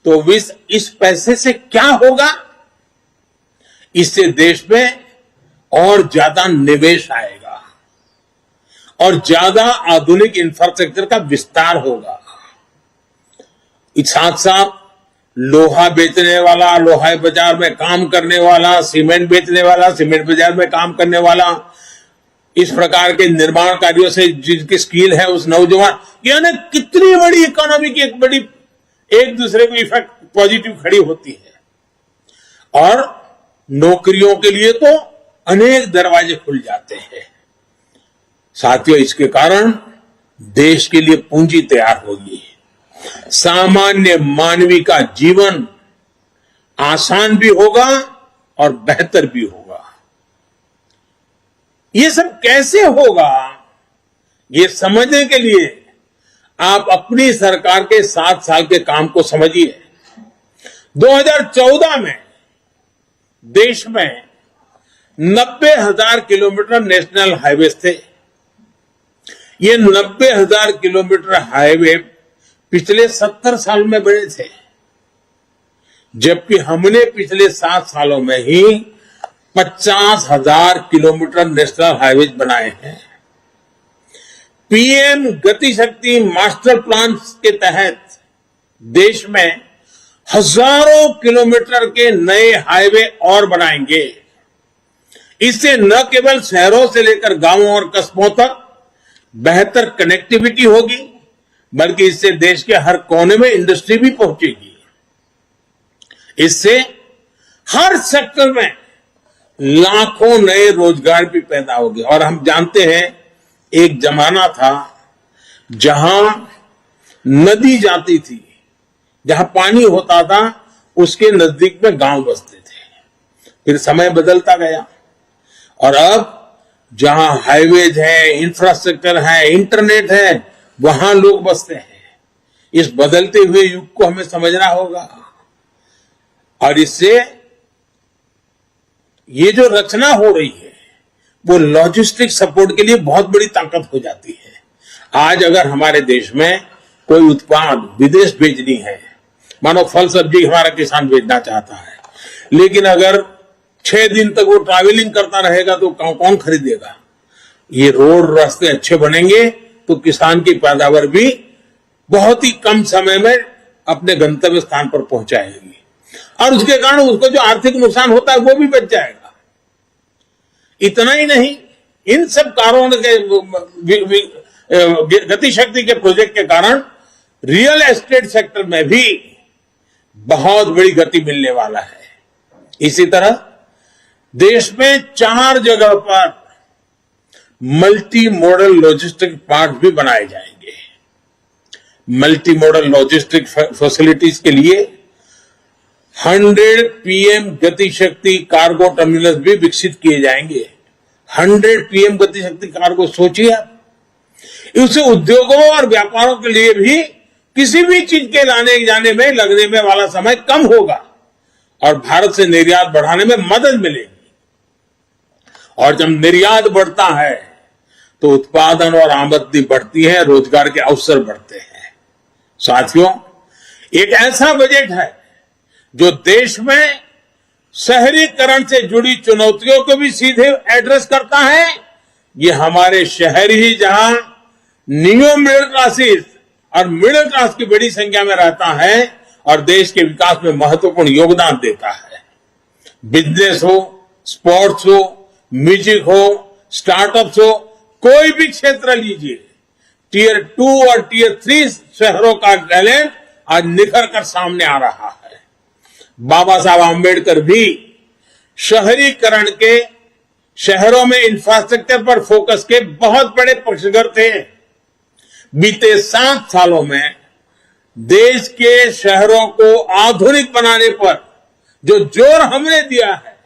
तो इस पैसे से क्या होगा? इससे देश में और ज्यादा निवेश आएगा और ज्यादा आधुनिक इंफ्रास्ट्रक्चर का विस्तार होगा। साथ साथ लोहा बेचने वाला, लोहा बाजार में काम करने वाला, सीमेंट बेचने वाला, सीमेंट बाजार में काम करने वाला, इस प्रकार के निर्माण कार्यों से जिनकी स्किल है उस नौजवान, यानी कितनी बड़ी इकोनॉमी की एक दूसरे को इफेक्ट पॉजिटिव खड़ी होती है। और नौकरियों के लिए तो अनेक दरवाजे खुल जाते हैं। साथियों, इसके कारण देश के लिए पूंजी तैयार होगी, सामान्य मानवी का जीवन आसान भी होगा और बेहतर भी होगा। ये सब कैसे होगा, ये समझने के लिए आप अपनी सरकार के 7 साल के काम को समझिए। 2014 में देश में 90,000 किलोमीटर नेशनल हाईवे थे। ये 90,000 किलोमीटर हाईवे पिछले 70 साल में बने थे, जबकि हमने पिछले 7 सालों में ही 50,000 किलोमीटर नेशनल हाईवे बनाए हैं। पीएम गति शक्ति मास्टर प्लान के तहत देश में हजारों किलोमीटर के नए हाईवे और बनाएंगे। इससे न केवल शहरों से लेकर गांवों और कस्बों तक बेहतर कनेक्टिविटी होगी, बल्कि इससे देश के हर कोने में इंडस्ट्री भी पहुंचेगी। इससे हर सेक्टर में लाखों नए रोजगार भी पैदा होंगे। और हम जानते हैं, एक जमाना था जहां नदी जाती थी, जहां पानी होता था, उसके नजदीक में गांव बसते थे। फिर समय बदलता गया और अब जहां हाईवेज है, इंफ्रास्ट्रक्चर है, इंटरनेट है, वहां लोग बसते हैं। इस बदलते हुए युग को हमें समझना होगा और इससे ये जो रचना हो रही है वो लॉजिस्टिक सपोर्ट के लिए बहुत बड़ी ताकत हो जाती है। आज अगर हमारे देश में कोई उत्पाद विदेश भेजनी है, मानो फल सब्जी हमारा किसान भेजना चाहता है, लेकिन अगर 6 दिन तक वो ट्रैवलिंग करता रहेगा तो कौन खरीदेगा? ये रोड रास्ते अच्छे बनेंगे तो किसान की पैदावार भी बहुत ही कम समय में अपने गंतव्य स्थान पर पहुंचाएगी और उसके कारण उसको जो आर्थिक नुकसान होता है वो भी बच जाएगा। इतना ही नहीं, इन सब कारणों के गति शक्ति के प्रोजेक्ट के कारण रियल एस्टेट सेक्टर में भी बहुत बड़ी गति मिलने वाला है। इसी तरह देश में 4 जगह पर मल्टी मॉडल लॉजिस्टिक पार्क भी बनाए जाएंगे। मल्टी मॉडल लॉजिस्टिक फैसिलिटीज के लिए 100 पीएम गति शक्ति कार्गो टर्मिनल भी विकसित किए जाएंगे। 100 पीएम गति शक्ति कार्गो, सोचिए आप। इससे उद्योगों और व्यापारों के लिए भी किसी भी चीज के लाने जाने में लगने में वाला समय कम होगा और भारत से निर्यात बढ़ाने में मदद मिलेगी। और जब निर्यात बढ़ता है तो उत्पादन और आमदनी बढ़ती है, रोजगार के अवसर बढ़ते हैं। साथियों, एक ऐसा बजट है जो देश में शहरीकरण से जुड़ी चुनौतियों को भी सीधे एड्रेस करता है। ये हमारे शहर ही जहां नियो मिडिल क्लासेस और मिडिल क्लास की बड़ी संख्या में रहता है और देश के विकास में महत्वपूर्ण योगदान देता है। बिजनेस हो, स्पोर्ट्स हो, म्यूजिक हो, स्टार्टअप्स हो, कोई भी क्षेत्र लीजिए, टियर 2 और टियर 3 शहरों का टैलेंट आज निखर कर सामने आ रहा है। बाबा साहब आंबेडकर भी शहरीकरण के, शहरों में इंफ्रास्ट्रक्चर पर फोकस के बहुत बड़े पक्षधर थे। बीते 7 सालों में देश के शहरों को आधुनिक बनाने पर जो जोर हमने दिया है,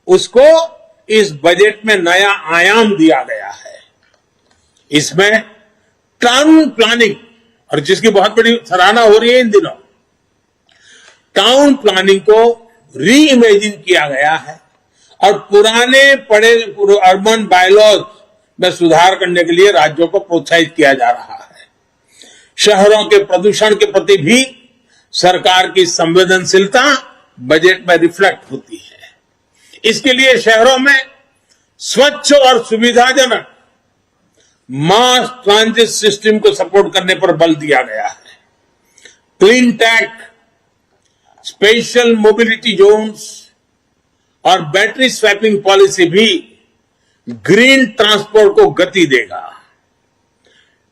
उसको इस बजट में नया आयाम दिया गया है। इसमें टाउन प्लानिंग, और जिसकी बहुत बड़ी सराहना हो रही है इन दिनों, टाउन प्लानिंग को री इमेजिन किया गया है और पुराने पड़े अर्बन बायलॉज में सुधार करने के लिए राज्यों को प्रोत्साहित किया जा रहा है। शहरों के प्रदूषण के प्रति भी सरकार की संवेदनशीलता बजट में रिफ्लेक्ट होती है। इसके लिए शहरों में स्वच्छ और सुविधाजनक मास ट्रांजिट सिस्टम को सपोर्ट करने पर बल दिया गया है। Clean tech, special mobility zones और बैटरी स्वैपिंग पॉलिसी भी ग्रीन ट्रांसपोर्ट को गति देगा।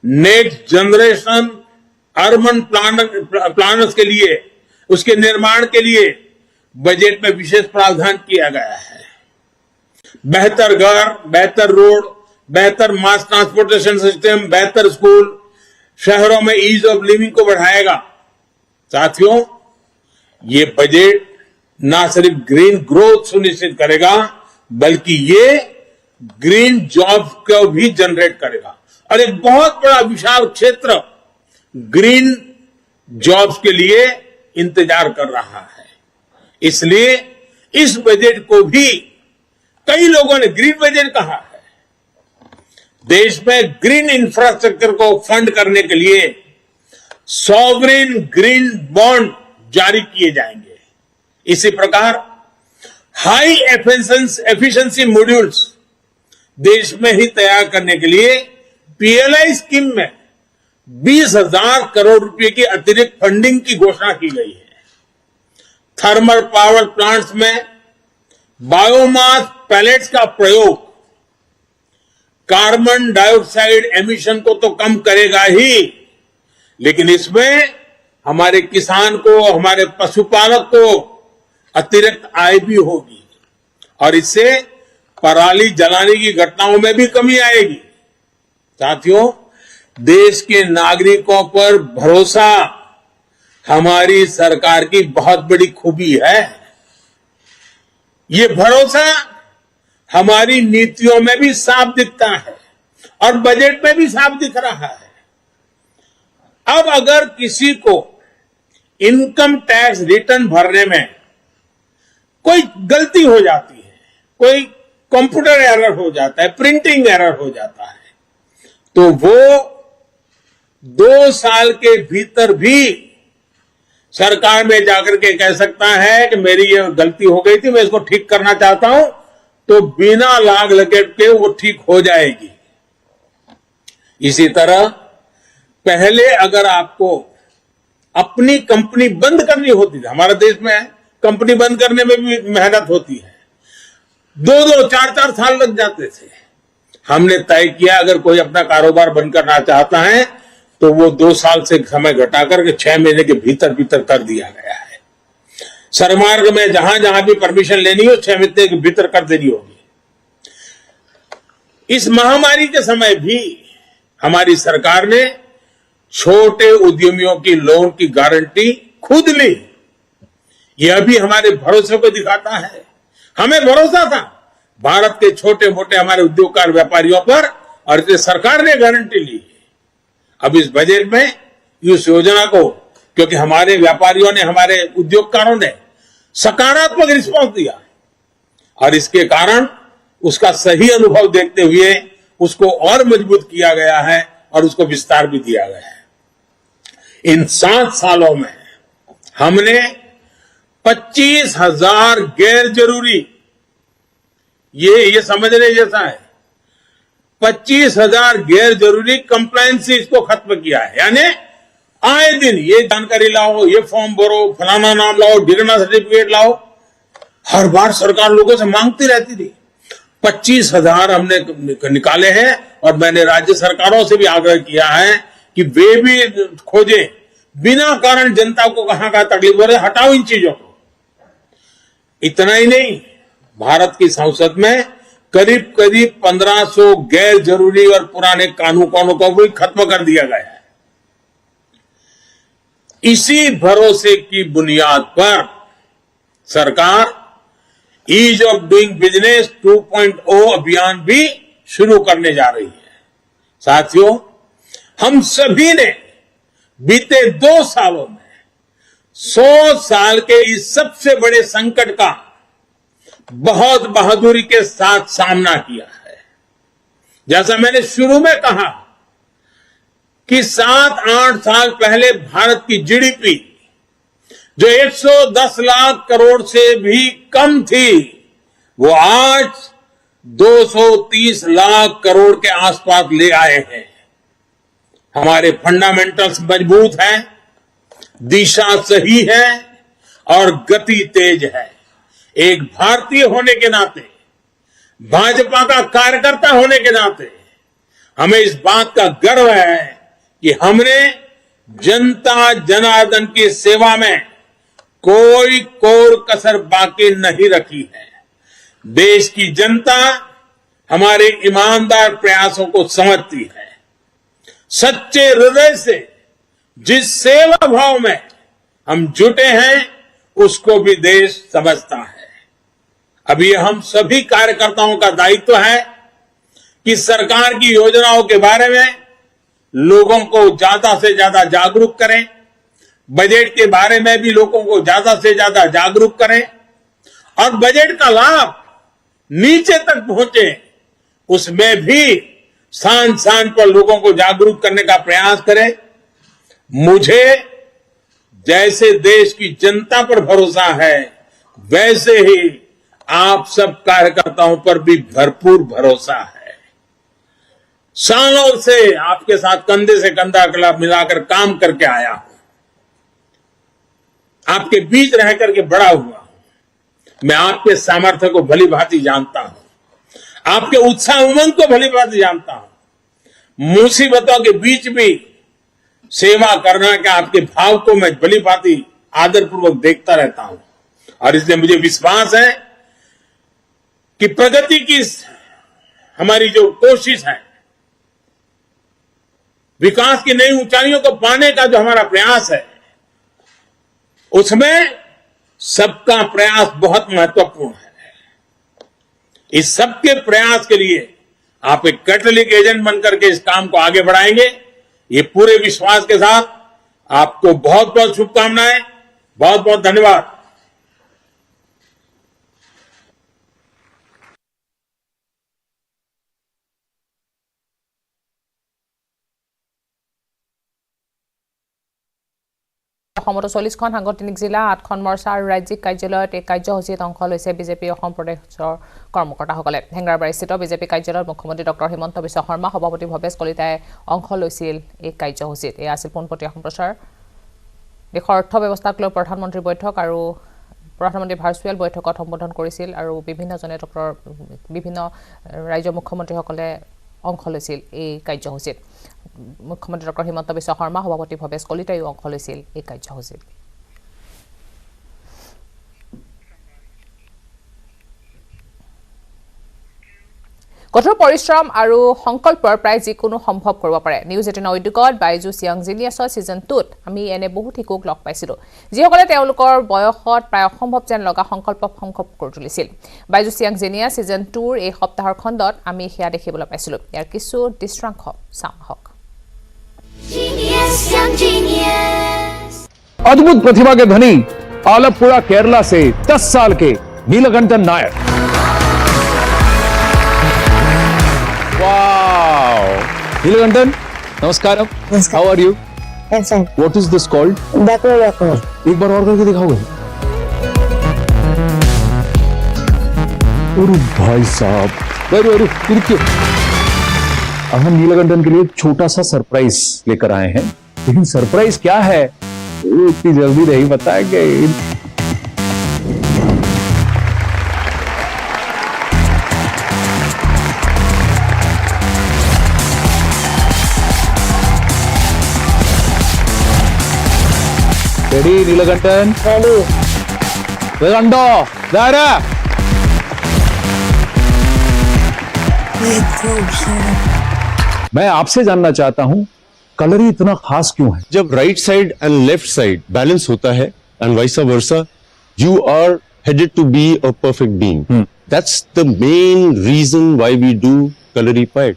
नेक्स्ट जनरेशन अर्बन प्लानर्स के लिए, उसके निर्माण के लिए बजट में विशेष प्रावधान किया गया है। बेहतर घर, बेहतर रोड, बेहतर मास ट्रांसपोर्टेशन सिस्टम, बेहतर स्कूल शहरों में ईज ऑफ लिविंग को बढ़ाएगा। साथियों, ये बजट न सिर्फ ग्रीन ग्रोथ सुनिश्चित करेगा, बल्कि ये ग्रीन जॉब को भी जनरेट करेगा और एक बहुत बड़ा विशाल क्षेत्र ग्रीन जॉब्स के लिए इंतजार कर रहा है। इसलिए इस बजट को भी कई लोगों ने ग्रीन बजट कहा है। देश में ग्रीन इंफ्रास्ट्रक्चर को फंड करने के लिए सॉवरेन ग्रीन बॉन्ड जारी किए जाएंगे। इसी प्रकार हाई एफिशिएंसी मॉड्यूल्स देश में ही तैयार करने के लिए पीएलआई स्कीम में 20,000 करोड़ रुपए की अतिरिक्त फंडिंग की घोषणा की गई है। थर्मल पावर प्लांट्स में बायोमास पैलेट्स का प्रयोग कार्बन डाइऑक्साइड एमिशन को तो कम करेगा ही, लेकिन इसमें हमारे किसान को, हमारे पशुपालक को अतिरिक्त आय भी होगी और इससे पराली जलाने की घटनाओं में भी कमी आएगी। साथियों, देश के नागरिकों पर भरोसा हमारी सरकार की बहुत बड़ी खूबी है। ये भरोसा हमारी नीतियों में भी साफ दिखता है और बजट में भी साफ दिख रहा है। अब अगर किसी को इनकम टैक्स रिटर्न भरने में कोई गलती हो जाती है, कोई कंप्यूटर एरर हो जाता है, प्रिंटिंग एरर हो जाता है, तो वो 2 साल के भीतर भी सरकार में जाकर के कह सकता है कि मेरी ये गलती हो गई थी, मैं इसको ठीक करना चाहता हूं, तो बिना लाग लपेट के वो ठीक हो जाएगी। इसी तरह पहले अगर आपको अपनी कंपनी बंद करनी होती थी, हमारे देश में कंपनी बंद करने में भी मेहनत होती है, 2-2, 4-4 साल लग जाते थे। हमने तय किया अगर कोई अपना कारोबार बंद करना चाहता है तो वो 2 साल से समय घटाकर के 6 महीने के भीतर भीतर कर दिया गया है। सरमार्ग में जहां जहां भी परमिशन लेनी हो 6 महीने के भीतर कर देनी होगी। इस महामारी के समय भी हमारी सरकार ने छोटे उद्यमियों की लोन की गारंटी खुद ली। यह भी हमारे भरोसे को दिखाता है। हमें भरोसा था भारत के छोटे मोटे हमारे उद्योगकार व्यापारियों पर और इसलिए सरकार ने गारंटी ली। अब इस बजट में इस योजना को, क्योंकि हमारे व्यापारियों ने, हमारे उद्योगकारों ने सकारात्मक रिस्पॉन्स दिया और इसके कारण उसका सही अनुभव देखते हुए उसको और मजबूत किया गया है और उसको विस्तार भी दिया गया है। इन 7 सालों में हमने 25,000 गैर जरूरी, ये समझने जैसा है, 25,000 गैर जरूरी कंप्लायंसेस को खत्म किया है। यानी आए दिन ये जानकारी लाओ, ये फॉर्म भरो, फलाना नाम लाओ, डिग्री सर्टिफिकेट लाओ, हर बार सरकार लोगों से मांगती रहती थी। 25,000 हमने निकाले हैं और मैंने राज्य सरकारों से भी आग्रह किया है कि वे भी खोजें, बिना कारण जनता को कहां तकलीफ हो रही है, हटाओ इन चीजों को। इतना ही नहीं, भारत की संसद में करीब 1500 गैर जरूरी और पुराने कानूनों को भी खत्म कर दिया गया है। इसी भरोसे की बुनियाद पर सरकार ईज ऑफ डूइंग बिजनेस 2.0 अभियान भी शुरू करने जा रही है। साथियों, हम सभी ने बीते 2 सालों में 100 साल के इस सबसे बड़े संकट का बहुत बहादुरी के साथ सामना किया है। जैसा मैंने शुरू में कहा कि 7-8 साल पहले भारत की जीडीपी जो 110 लाख करोड़ से भी कम थी, वो आज 230 लाख करोड़ के आसपास ले आए हैं। हमारे फंडामेंटल्स मजबूत हैं, दिशा सही है और गति तेज है। एक भारतीय होने के नाते, भाजपा का कार्यकर्ता होने के नाते हमें इस बात का गर्व है कि हमने जनता जनार्दन की सेवा में कोई कोर कसर बाकी नहीं रखी है। देश की जनता हमारे ईमानदार प्रयासों को समझती है। सच्चे हृदय से जिस सेवा भाव में हम जुटे हैं, उसको भी देश समझता है। अब ये हम सभी कार्यकर्ताओं का दायित्व है कि सरकार की योजनाओं के बारे में लोगों को ज्यादा से ज्यादा जागरूक करें, बजट के बारे में भी लोगों को ज्यादा से ज्यादा जागरूक करें और बजट का लाभ नीचे तक पहुंचे, उसमें भी स्थान स्थान पर लोगों को जागरूक करने का प्रयास करें। मुझे जैसे देश की जनता पर भरोसा है, वैसे ही आप सब कार्यकर्ताओं पर भी भरपूर भरोसा है। सालों से आपके साथ कंधे से कंधा मिलाकर काम करके आया हूं, आपके बीच रह करके बड़ा हुआ हूं। मैं आपके सामर्थ्य को भली भांति जानता हूं, आपके उत्साह उमंग को भली भांति जानता हूं। मुसीबतों के बीच भी सेवा करना के आपके भाव को मैं भली भांति आदरपूर्वक देखता रहता हूं और इसलिए मुझे विश्वास है कि प्रगति की हमारी जो कोशिश है, विकास की नई ऊंचाइयों को पाने का जो हमारा प्रयास है, उसमें सबका प्रयास बहुत महत्वपूर्ण है। इस सबके प्रयास के लिए आप एक कैटलिक एजेंट बनकर के इस काम को आगे बढ़ाएंगे, ये पूरे विश्वास के साथ आपको बहुत बहुत शुभकामनाएं, बहुत बहुत धन्यवाद। অসমতো 40খন সাংগঠনিক জিলা 8খন মৰ্চা আৰু ৰাজ্যিক কাৰ্যালয়ত এই কাৰ্যসূচীত অংশ লৈছে বিজেপি অসম প্ৰদেশৰ কৰ্মকৰ্তাসকলে। হেংৰাবাৰীস্থিত বিজেপি কাৰ্যালয়ত মুখ্যমন্ত্ৰী ডক্টৰ হিমন্ত বিশ্ব শৰ্মা, সভাপতি ভৱেশ কলিতাই অংশ লৈছিল এই কাৰ্যসূচীত। এয়া আছিল পোনপটীয়া সম্প্ৰচাৰ। দেশৰ অৰ্থ ব্যৱস্থাক লৈ প্ৰধানমন্ত্ৰীৰ বৈঠক আৰু প্ৰধানমন্ত্ৰী ভাৰ্চুৱেল বৈঠকত সম্বোধন কৰিছিল আৰু বিভিন্ন ৰাজ্যৰ মুখ্যমন্ত্ৰীসকলে অংশ লৈছিল এই কাৰ্যসূচীত। মুখ্যমন্ত্ৰী ডক্টৰ হিমন্ত বিশ্ব শৰ্মা, সভাপতি ভৱেশ কলিতাইও অংশ লৈছিল এই কাৰ্যসূচীত। কঠোৰ পৰিশ্ৰম আৰু সংকল্পৰ প্ৰায় যিকোনো সম্ভৱ কৰিব পাৰে। নিউজ 18 উদ্যোগত বাইজুছ য়াং জিনিয়াছৰ ছিজন 2ত আমি এনে বহুত শিশুক লগ পাইছিলোঁ, যিসকলে তেওঁলোকৰ বয়সত প্ৰায় অসম্ভৱ যেন লগা সংকল্প সম্ভৱ কৰি তুলিছিল। বাইজুছ য়াং জিনিয়াছ ছিজন 2ৰ এই সপ্তাহৰ খণ্ডত আমি সেয়া দেখিবলৈ পাইছিলোঁ। ইয়াৰ কিছু দৃশ্যাংশ চাম আহক। अद्भुत प्रतिभा के धनी आलपुरा केरला से 10 साल के नीलकंठन नायर। वाओ, नीलकंठन, नमस्कारम। How are you? What is this called? एक बार और करके दिखाओगे? अरे भाई साहब, अरे क्यों? अब हम नीलकंठन के लिए एक छोटा सा सरप्राइज लेकर आए हैं, लेकिन सरप्राइज क्या है वो इतनी जल्दी नहीं बताएंगे। रेडी नीलकंठन? रेडी। वेगंडो दारा। मैं आपसे जानना चाहता हूं, कलर ही इतना खास क्यों है? जब right side and left side balance होता है and vice versa, you are headed to be a perfect being. That's the main reason why we do Colorified.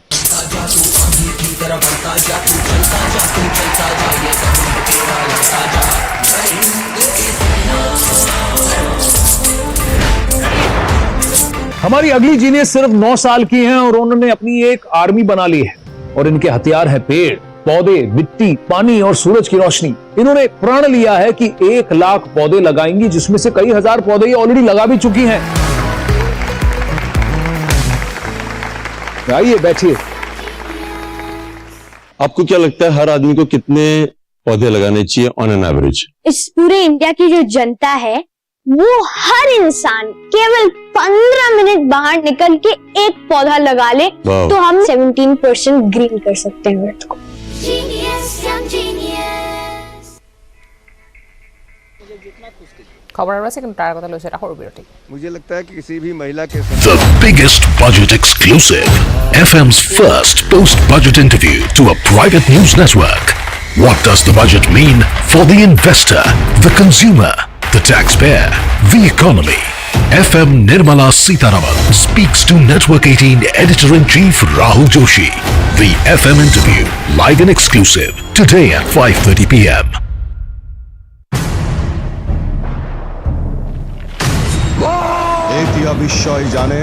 हमारी अगली जीनियस सिर्फ 9 साल की हैं और उन्होंने अपनी एक आर्मी बना ली है और इनके हथियार है पेड़। पौधे, मिट्टी, पानी और सूरज की रोशनी, इन्होंने प्रण लिया है कि 1 लाख पौधे लगाएंगी, जिसमें से कई हजार पौधे ये ऑलरेडी लगा भी चुकी हैं। आइए बैठिए। आपको क्या लगता है हर आदमी को कितने पौधे लगाने चाहिए ऑन एन एवरेज? इस पूरे इंडिया की जो जनता है वो हर इंसान केवल 15 मिनट बाहर निकल के एक पौधा लगा ले वाह। तो हम 17% ग्रीन कर सकते हैं अर्थ को। খবৰ আৰু আছে কিন্তু তাৰ আগতে লৈছে এটা সৰু বিৰতি। मुझे लगता है कि किसी भी महिला के The biggest budget exclusive. FM's first post-budget interview to a private news network. What does the budget mean for the investor, the consumer, the taxpayer, the economy? FM Nirmala Sitharaman speaks to Network 18 Editor-in-Chief Rahul Joshi. The FM interview, live and exclusive, today at 5:30 p.m. বিশ্বই জানে